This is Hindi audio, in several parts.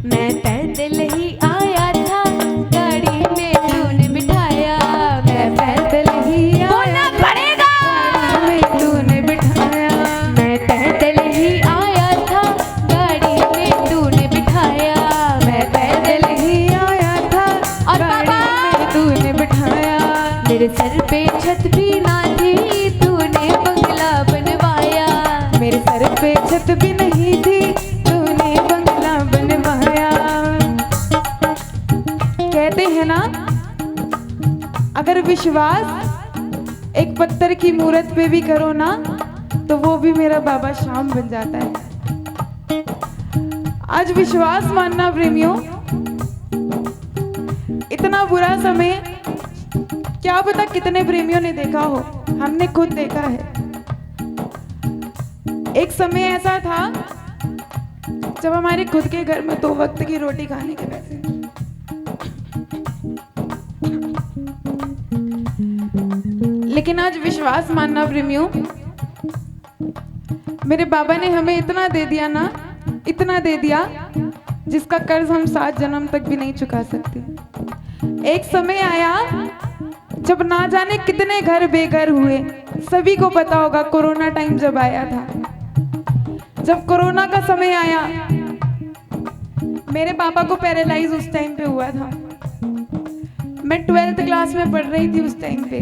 मैं पैदल ही आया था, गाड़ी में तूने बिठाया। मैं पैदल ही आया पड़ेगा, गाड़ी में तूने बिठाया। मैं पैदल ही आया था, गाड़ी में तूने बिठाया। मैं पैदल ही आया था, और गाड़ी में तूने बिठाया। मेरे सर पे छत भी ना थी, तूने बंगला बनवाया। मेरे सर पे छत भी नहीं थी, तूने बंगला बनवाया। कहते हैं ना, अगर विश्वास एक पत्थर की मूरत पे भी करो ना, तो वो भी मेरा बाबा श्याम बन जाता है। आज विश्वास मानना प्रेमियों, इतना बुरा समय क्या पता कितने प्रेमियों ने देखा हो, हमने खुद देखा है। एक समय ऐसा था जब हमारे खुद के घर में 2 वक्त की रोटी खाने के पैसे, लेकिन आज विश्वास मानना प्रेमियों, मेरे बाबा ने हमें इतना दे दिया ना, इतना दे दिया जिसका कर्ज हम 7 जन्म तक भी नहीं चुका सकते। एक समय आया जब ना जाने कितने घर बेघर हुए। सभी को पता होगा कोरोना टाइम जब आया था। जब कोरोना का समय आया, मेरे पापा को पैरालाइज उस टाइम पे हुआ था। मैं 12th क्लास में पढ़ रही थी उस टाइम पे।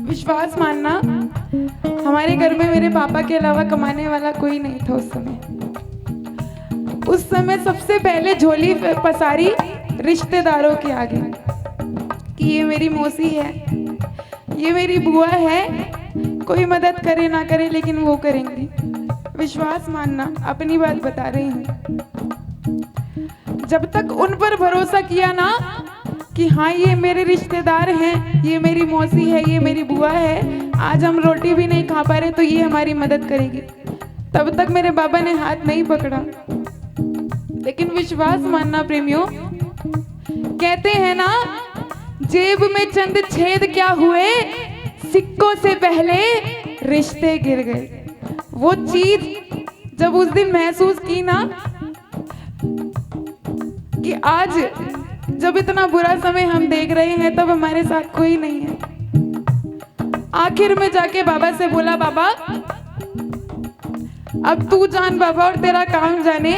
विश्वास मानना, हमारे घर में मेरे पापा के अलावा कमाने वाला कोई नहीं था उस समय। उस समय सबसे पहले झोली पसारी रिश्तेदारों के आगे कि ये मेरी मौसी है, ये मेरी बुआ है, कोई मदद करे ना करे लेकिन वो करेंगी। विश्वास मानना, अपनी बात बता रही हूँ। जब तक उन पर भरोसा किया ना कि हाँ ये मेरे रिश्तेदार हैं, ये मेरी मौसी है, ये मेरी बुआ है, आज हम रोटी भी नहीं खा पा रहे तो ये हमारी मदद करेगी, तब तक मेरे बाबा ने हाथ नहीं पकड़ा। लेकिन विश्वास मानना प्रेमियों, कहते हैं ना, जेब में चंद छेद क्या हुए, सिक्कों से पहले रिश्ते गिर गए। वो चीज जब उस दिन महसूस की ना कि आज जब इतना बुरा समय हम देख रहे हैं तब हमारे साथ कोई नहीं है। आखिर में जाके बाबा से बोला, बाबा अब तू जान बाबा और तेरा काम जाने,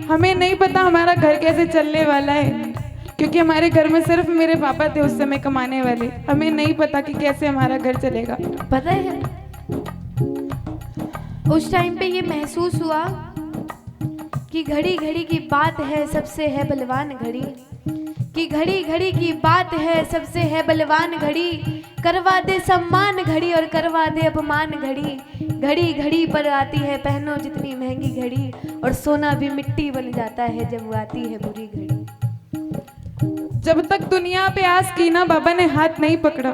हमें नहीं पता हमारा घर कैसे चलने वाला है, क्योंकि हमारे घर में सिर्फ मेरे पापा थे उस समय कमाने वाले। हमें नहीं पता कि कैसे हमारा घर चलेगा। पता है उस टाइम पे ये महसूस हुआ कि घड़ी घड़ी की बात है, सबसे है बलवान घड़ी, कि घड़ी घड़ी की बात है, सबसे है बलवान घड़ी, करवा दे सम्मान घड़ी और करवा दे अपमान घड़ी। घड़ी घड़ी पर आती है, पहनो जितनी महंगी घड़ी, और सोना भी मिट्टी बन जाता है जब वो आती है बुरी घड़ी। जब तक दुनिया पे आस की ना, बाबा ने हाथ नहीं पकड़ा,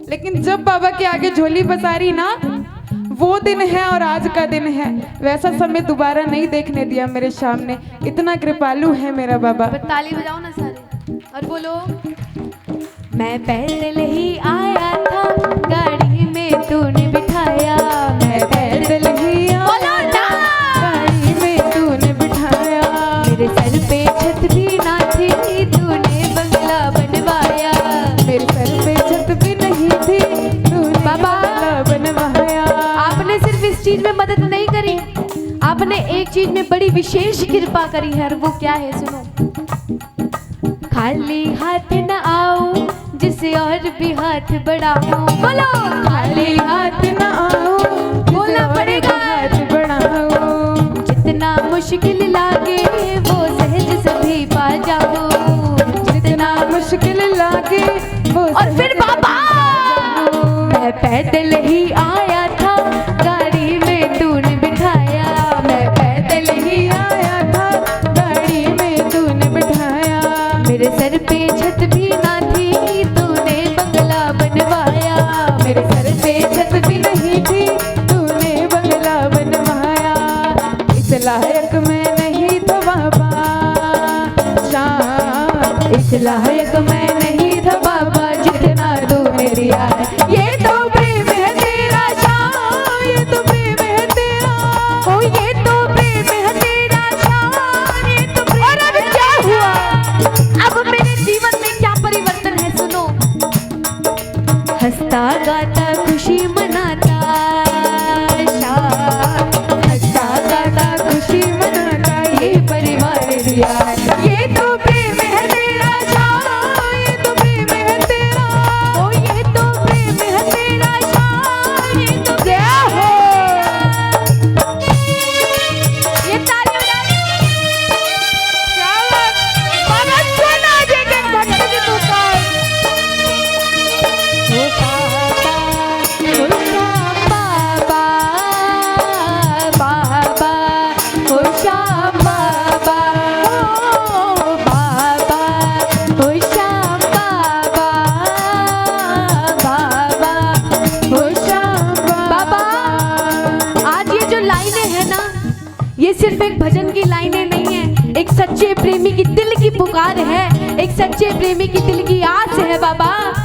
लेकिन जब बाबा के आगे झोली पसारी ना, वो दिन है और आज का दिन है। वैसा समय दोबारा नहीं देखने दिया मेरे सामने। इतना कृपालु है मेरा बाबा। ताली बजाओ ना सारे और बोलो, मैं पैदल ही आया था, गाड़ी में तूने बिठाया। मैं पैदल ही आया था, गाड़ी में तूने बिठाया। मेरे सर पे छत भी ना थी, तूने बंगला बनवाया। मेरे सर पे छत भी नहीं थी, तूने बंगला बनवाया। आपने सिर्फ इस चीज में मदद नहीं करी, आपने एक चीज में बड़ी विशेष कृपा करी है, और वो क्या है सुनो। खाली हाथ न आऊं, जिसे और भी हाथ बढ़ाऊं। बोलो, खाली हाथ न आऊं, बोलना पड़ेगा, हाथ बढ़ाऊं। जितना मुश्किल लागे वो सहज सभी पा जाऊं। जितना मुश्किल लागे वो और फिर बाबा, मैं पैदल ही आया था, गाड़ी में तूने बिठाया। मैं पैदल ही आया था, गाड़ी में तूने बिठाया। मेरे सर पे छत भी ना थी, तूने बंगला बनवाया। मेरे सर पे छत भी नहीं थी, तूने बंगला बनवाया। इस लायक मैं नहीं था बाबा श्याम, इस लायक मैं नहीं था बाबा, जितना तूने दिया है। ये तो प्रेम है तेरा श्याम, ये तो प्रेम है तेरा, ओ ये तो प्रेम है तेरा श्याम, सच्चे प्रेमी की दिल की आस है बाबा।